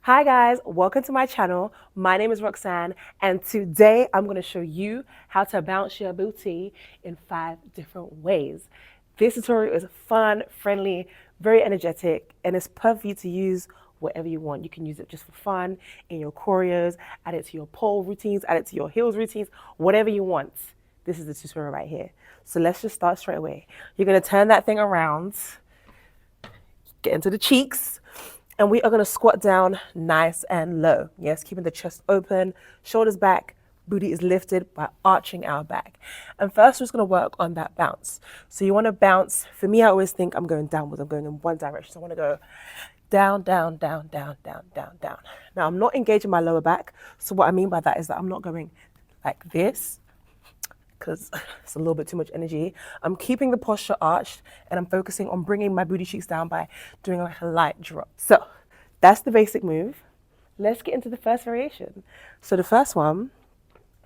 Hi guys, welcome to my channel. My name is Roxanne and today I'm going to show you how to bounce your booty in 5 different ways. This tutorial is fun, friendly, very energetic, and it's perfect for you to use whatever you want. You can use it just for fun, in your choreos, add it to your pole routines, add it to your heels routines, whatever you want. This is the tutorial right here. So let's just start straight away. You're going to turn that thing around, get into the cheeks, and we are going to squat down nice and low. Yes, keeping the chest open, shoulders back, booty is lifted by arching our back. And first, we're just going to work on that bounce. So you want to bounce. For me, I always think I'm going downwards. I'm going in one direction. So I want to go down, down, down, down, down, down, down. Now, I'm not engaging my lower back. So what I mean by that is that I'm not going like this, because it's a little bit too much energy. I'm keeping the posture arched and I'm focusing on bringing my booty cheeks down by doing like a light drop. So that's the basic move. Let's get into the first variation. So the first one,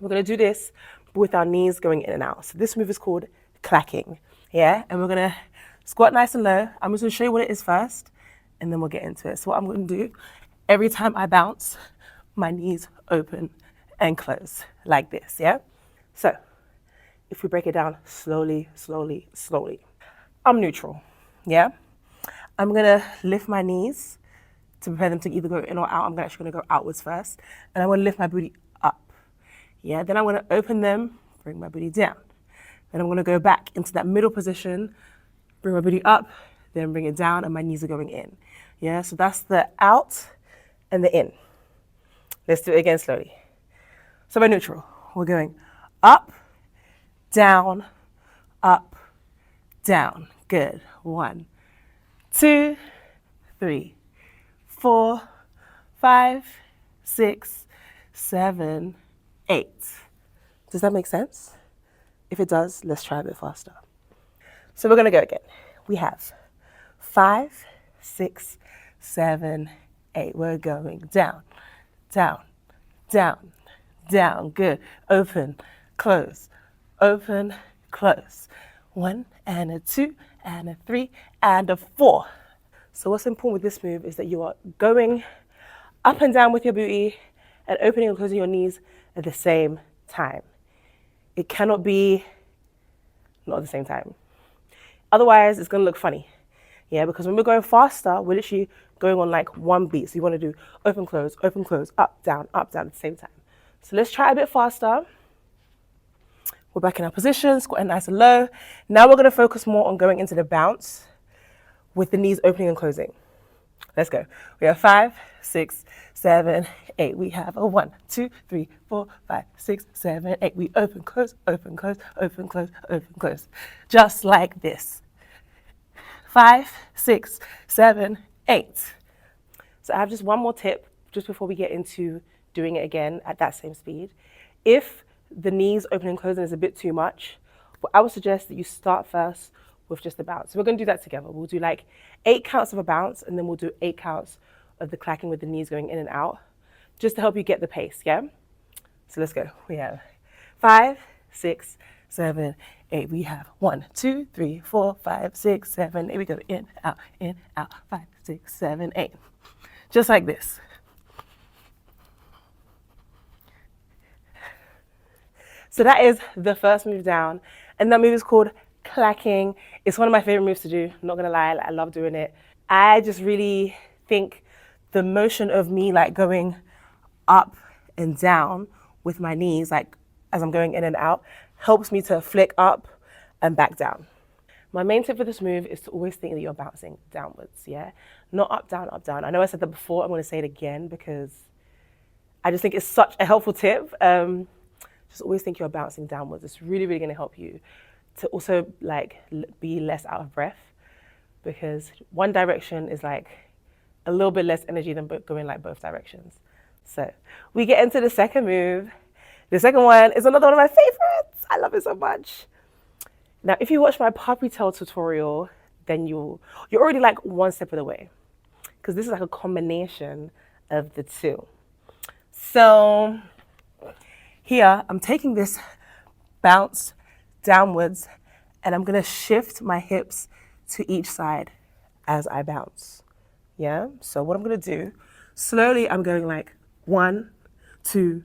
we're gonna do this with our knees going in and out. So this move is called clacking, yeah? And we're gonna squat nice and low. I'm just gonna show you what it is first and then we'll get into it. So what I'm gonna do, every time I bounce, my knees open and close like this, yeah? So if we break it down slowly, slowly, slowly. I'm neutral, yeah? I'm gonna lift my knees to prepare them to either go in or out. I'm actually gonna go outwards first. And I'm gonna lift my booty up, yeah? Then I'm gonna open them, bring my booty down. Then I'm gonna go back into that middle position, bring my booty up, then bring it down, and my knees are going in, yeah? So that's the out and the in. Let's do it again slowly. So we're neutral. We're going up, down, up, down. Good. 1, 2, 3, 4, 5, 6, 7, 8. Does that make sense? If it does, let's try a bit faster. So we're going to go again. We have 5, 6, 7, 8. We're going down, down, down, down. Good. Open, close. Open, close. 1 and a 2 and a 3 and a 4. So what's important with this move is that you are going up and down with your booty and opening and closing your knees at the same time. It cannot be not at the same time. Otherwise, it's going to look funny. Yeah, because when we're going faster, we're literally going on like one beat. So you want to do open, close, up, down at the same time. So let's try a bit faster. We're back in our position, squatting nice and low. Now we're going to focus more on going into the bounce with the knees opening and closing. Let's go. We have 5, 6, 7, 8. We have a 1, 2, 3, 4, 5, 6, 7, 8. We open, close, open, close, open, close, open, close. Just like this. 5, 6, 7, 8. So I have just one more tip just before we get into doing it again at that same speed. If the knees opening and closing is a bit too much, but I would suggest that you start first with just a bounce. So we're going to do that together. We'll do like 8 counts of a bounce and then we'll do 8 counts of the clacking with the knees going in and out just to help you get the pace, yeah? So let's go. We have 5, 6, 7, 8. We have 1, 2, 3, 4, 5, 6, 7, 8. We go in, out, 5, 6, 7, 8. Just like this. So that is the first move down. And that move is called clacking. It's one of my favorite moves to do. I'm not gonna lie, I love doing it. I just really think the motion of me like going up and down with my knees, like as I'm going in and out, helps me to flick up and back down. My main tip for this move is to always think that you're bouncing downwards, yeah? Not up, down, up, down. I know I said that before, I'm gonna say it again because I just think it's such a helpful tip. Just always think you're bouncing downwards. It's really, really gonna help you to also like be less out of breath because one direction is like a little bit less energy than going like both directions. So we get into the second move. The second one is another one of my favorites. I love it so much. Now, if you watch my puppy tail tutorial, then you're already like one step of the way because this is like a combination of the two. So here, I'm taking this bounce downwards and I'm gonna shift my hips to each side as I bounce. Yeah, so what I'm gonna do, Slowly, I'm going like 1, 2,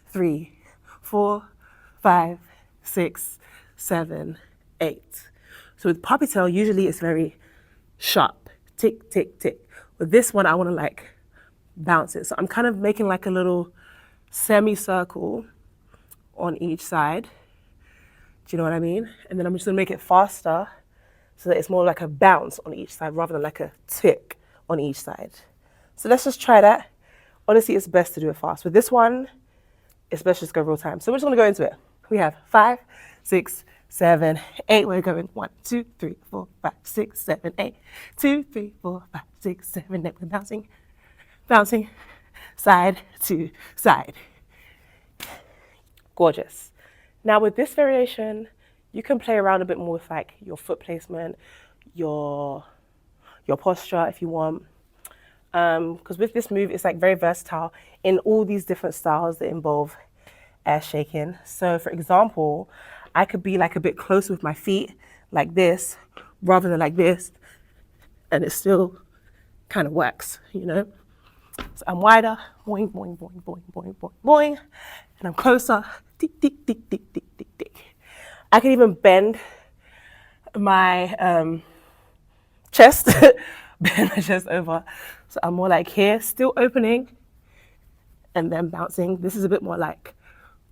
3, 4, 5, 6, 7, 8. So with puppy tail, usually it's very sharp, tick, tick, tick. With this one, I want to like bounce it. So I'm kind of making like a little semicircle on each side. Do you know what I mean? And then I'm just gonna make it faster so that it's more like a bounce on each side rather than like a tick on each side. So let's just try that. Honestly, it's best to do it fast. With this one, it's best just go real time. So we're just gonna go into it. We have 5, 6, 7, 8. We're going 1, 2, 3, 4, 5, 6, 7, 8. 2, 3, 4, 5, 6, 7, 8. We're bouncing, bouncing, side to side. Gorgeous. Now with this variation, you can play around a bit more with like your foot placement, your posture if you want. Because with this move, it's like very versatile in all these different styles that involve air shaking. So for example, I could be like a bit closer with my feet like this rather than like this, and it still kind of works, you know? So I'm wider, boing, boing, boing, boing, boing, boing, boing, and I'm closer, tick, tick, tick, tick, tick, tick, tick. I can even bend my chest, bend my chest over. So I'm more like here, still opening, and then bouncing. This is a bit more like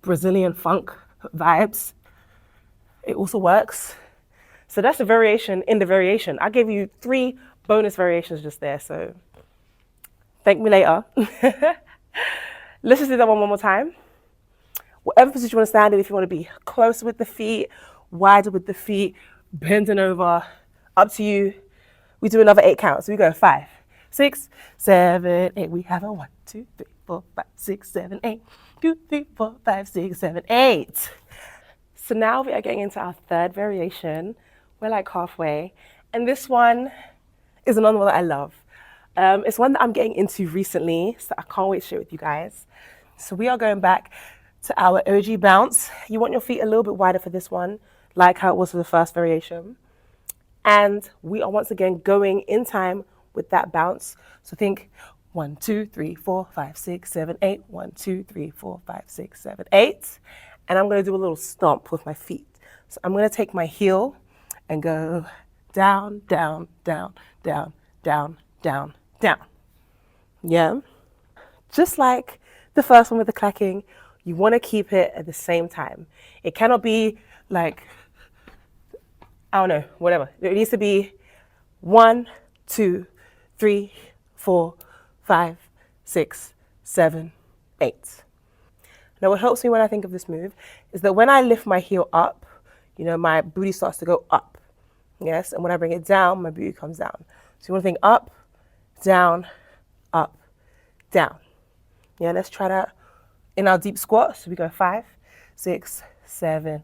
Brazilian funk vibes. It also works. So that's a variation in the variation. I gave you 3 bonus variations just there, so thank me later. Let's just do that one more time. Whatever position you want to stand in, if you want to be closer with the feet, wider with the feet, bending over, up to you. We do another 8 counts. So we go 5, 6, 7, 8. We have a 1, 2, 3, 4, 5, 6, 7, 8. 2, 3, 4, 5, 6, 7, 8. So now we are getting into our third variation. We're like halfway. And this one is another one that I love. It's one that I'm getting into recently, so I can't wait to share it with you guys. So we are going back to our OG bounce. You want your feet a little bit wider for this one, like how it was for the first variation. And we are once again going in time with that bounce. So think 1, 2, 3, 4, 5, 6, 7, 8. 1, 2, 3, 4, 5, 6, 7, 8. And I'm going to do a little stomp with my feet. So I'm going to take my heel and go down, down, down, down, down, down, down. Yeah? Just like the first one with the clacking, you want to keep it at the same time. It cannot be like, I don't know, whatever. It needs to be 1, 2, 3, 4, 5, 6, 7, 8. Now, what helps me when I think of this move is that when I lift my heel up, you know, my booty starts to go up. Yes, and when I bring it down, my booty comes down. So you want to think up, down, up, down. Yeah, let's try that in our deep squat. So we go 5, 6, 7,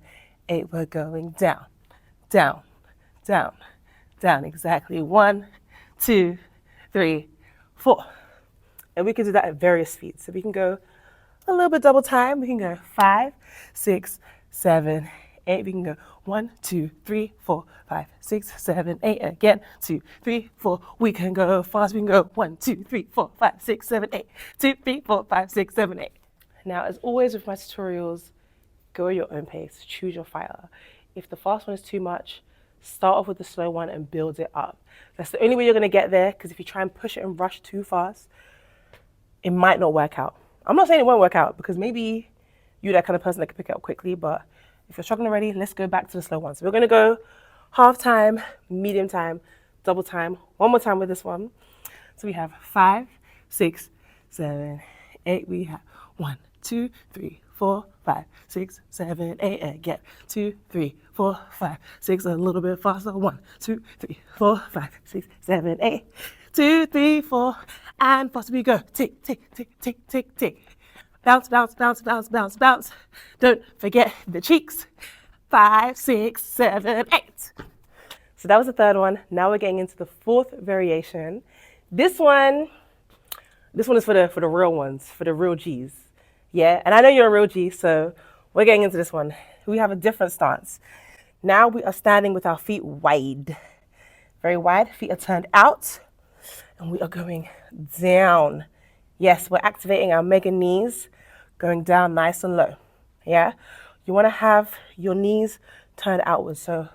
8. We're going down, down, down, down. Exactly. 1, 2, 3, 4. And we can do that at various speeds. So we can go a little bit double time. We can go 5, 6, 7, 8. We can go 1, 2, 3, 4, 5, 6, 7, 8. Again, 2, 3, 4. We can go fast. We can go 1, 2, 3, 4, 5, 6, 7, 8. 2, 3, 4, 5, 6, 7, 8. Now, as always with my tutorials, go at your own pace. Choose your fighter. If the fast one is too much, start off with the slow one and build it up. That's the only way you're going to get there, because if you try and push it and rush too fast, it might not work out. I'm not saying it won't work out, because maybe you're that kind of person that can pick it up quickly, but if you're struggling already, let's go back to the slow one. So we're going to go half time, medium time, double time. One more time with this one. So we have 5, 6, 7, 8. We have 1, 2, 3, 4, 5, 6, 7, 8. Again, 2, 3, 4, 5, 6. A little bit faster. 1, 2, 3, 4, 5, 6, 7, 8. 2, 3, 4, and faster we go. Tick, tick, tick, tick, tick, tick. Bounce, bounce, bounce, bounce, bounce, bounce. Don't forget the cheeks. 5, 6, 7, 8. So that was the third one. Now we're getting into the fourth variation. This one is for the real ones, for the real G's. Yeah, and I know you're a real G, so we're getting into this one. We have a different stance. Now we are standing with our feet wide. Very wide, feet are turned out. And we are going down Yes, we're activating our mega knees, going down nice and low. Yeah? You want to have your knees turned outwards. So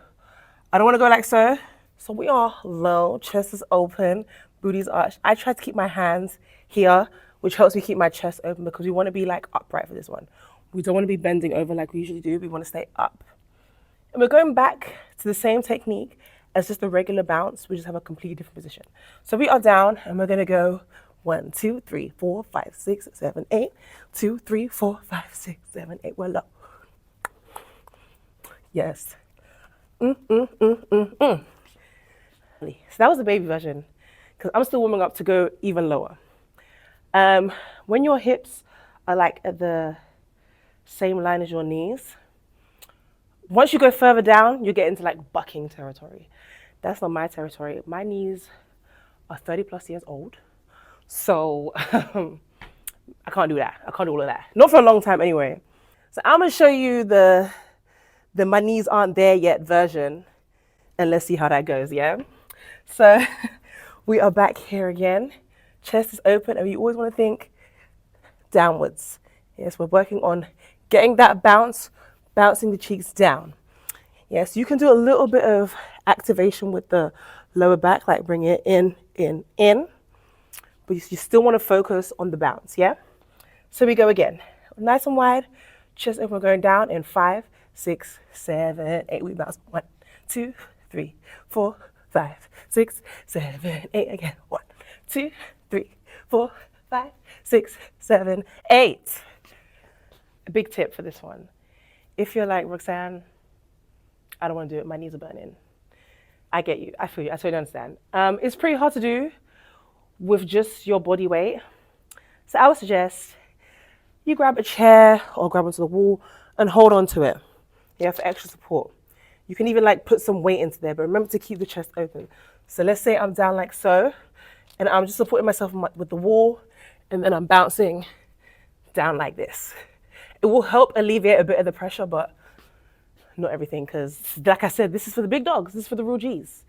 I don't want to go like so. So we are low, chest is open, booty's arched. I try to keep my hands here, which helps me keep my chest open because we want to be like upright for this one. We don't want to be bending over like we usually do. We want to stay up. And we're going back to the same technique as just a regular bounce. We just have a completely different position. So we are down and we're going to go 1, 2, 3, 4, 5, 6, 7, 8. 2, 3, 4, 5, 6, 7, 8. We're low. Yes. So that was the baby version because I'm still warming up to go even lower. When your hips are like at the same line as your knees, once you go further down, you get into like bucking territory. That's not my territory. My knees are 30 plus years old. So I can't do that. I can't do all of that. Not for a long time anyway. So I'm going to show you the my knees aren't there yet version. And let's see how that goes, yeah? So we are back here again. Chest is open and you always want to think downwards. Yes, we're working on getting that bounce, bouncing the cheeks down. Yes, you can do a little bit of activation with the lower back, like bring it in, but you still want to focus on the bounce, yeah? So we go again. Nice and wide, chest open, we're going down in 5, 6, 7, 8. We bounce 1, 2, 3, 4, 5, 6, 7, 8. Again, 1, 2, 3, 4, 5, 6, 7, 8. A big tip for this one. If you're like, Roxanne, I don't want to do it, my knees are burning. I get you, I feel you, I totally understand. It's pretty hard to do with just your body weight. So I would suggest you grab a chair or grab onto the wall and hold on to it. Yeah, for extra support. You can even like put some weight into there, but remember to keep the chest open. So let's say I'm down like so, and I'm just supporting myself with the wall, and then I'm bouncing down like this. It will help alleviate a bit of the pressure, but not everything, because like I said, this is for the big dogs, this is for the real G's.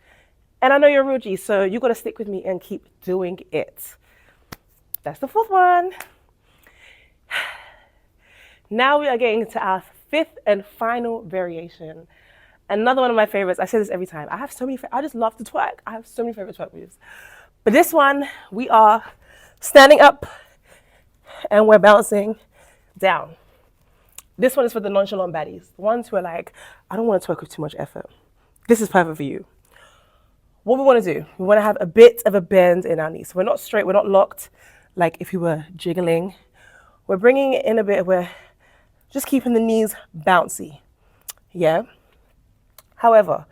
And I know you're a real G, so you gotta stick with me and keep doing it. That's the 4th one. Now we are getting to our 5th and final variation. Another one of my favorites. I say this every time. I have so many, I just love to twerk. I have so many favorite twerk moves. But this one, we are standing up and we're bouncing down. This one is for the nonchalant baddies. The ones who are like, I don't want to twerk with too much effort. This is perfect for you. What we want to do, we want to have a bit of a bend in our knees. So we're not straight, we're not locked like if we were jiggling. We're bringing it in a bit, we're just keeping the knees bouncy. Yeah? However,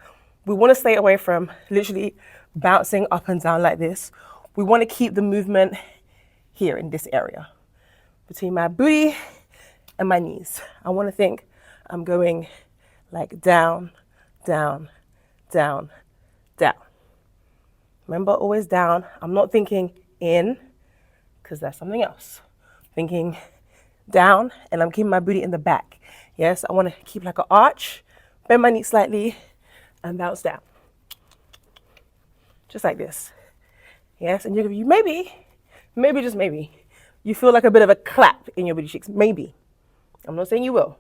we want to stay away from literally bouncing up and down like this. We want to keep the movement here in this area between my booty and my knees. I want to think I'm going like down, down, down, down. Remember, always down. I'm not thinking in, because that's something else. Thinking down, and I'm keeping my booty in the back. Yes, I want to keep like an arch, bend my knee slightly, and bounce down. Just like this. Yes, and you maybe, just maybe, you feel like a bit of a clap in your booty cheeks. Maybe. I'm not saying you will.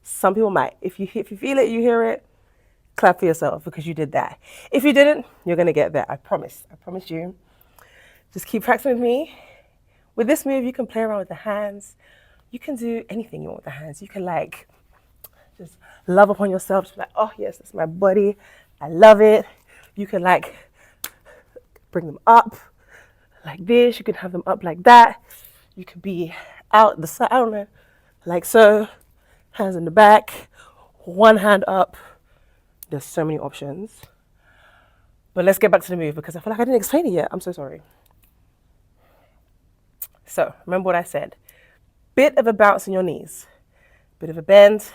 Some people might. If you feel it, you hear it, clap for yourself because you did that. If you didn't, you're going to get there. I promise. I promise you. Just keep practicing with me. With this move, you can play around with the hands. You can do anything you want with the hands. You can like just love upon yourself. Just be like, oh yes, that's my body. I love it. You can like bring them up like this. You can have them up like that. You could be out the side, I don't know, like so. Hands in the back, one hand up. There's so many options. But let's get back to the move because I feel like I didn't explain it yet. I'm so sorry. So remember what I said. Bit of a bounce in your knees. Bit of a bend.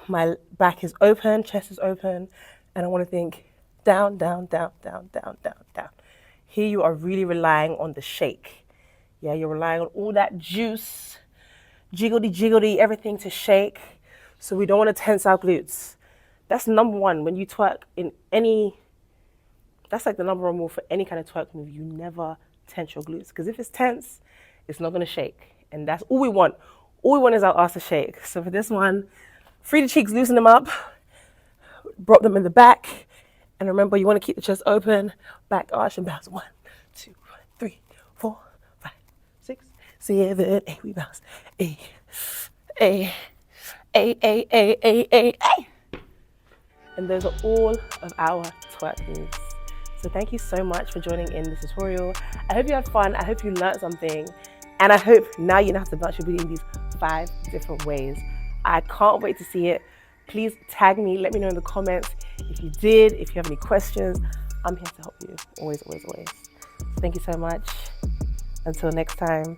My back is open, chest is open. And I want to think down, down, down, down, down, down, down. Here you are really relying on the shake. Yeah, you're relying on all that juice, jiggly, jiggly, everything to shake. So we don't want to tense our glutes. That's number one. When you twerk in any, that's like the number one rule for any kind of twerk move. You never tense your glutes. Because if it's tense, it's not going to shake. And that's all we want. All we want is our ass to shake. So for this one, free the cheeks, loosen them up, drop them in the back. And remember, you want to keep the chest open, back arch and bounce. 1, 2, 3, 4, 5, 6, 7, 8. We bounce. A, A, A, A, A, A, A, A. And those are all of our twerk moves. So thank you so much for joining in this tutorial. I hope you had fun. I hope you learned something. And I hope now you know how to bounce your booty in these 5 different ways. I can't wait to see it. Please tag me. Let me know in the comments if you did, if you have any questions. I'm here to help you. Always, always, always. So thank you so much. Until next time.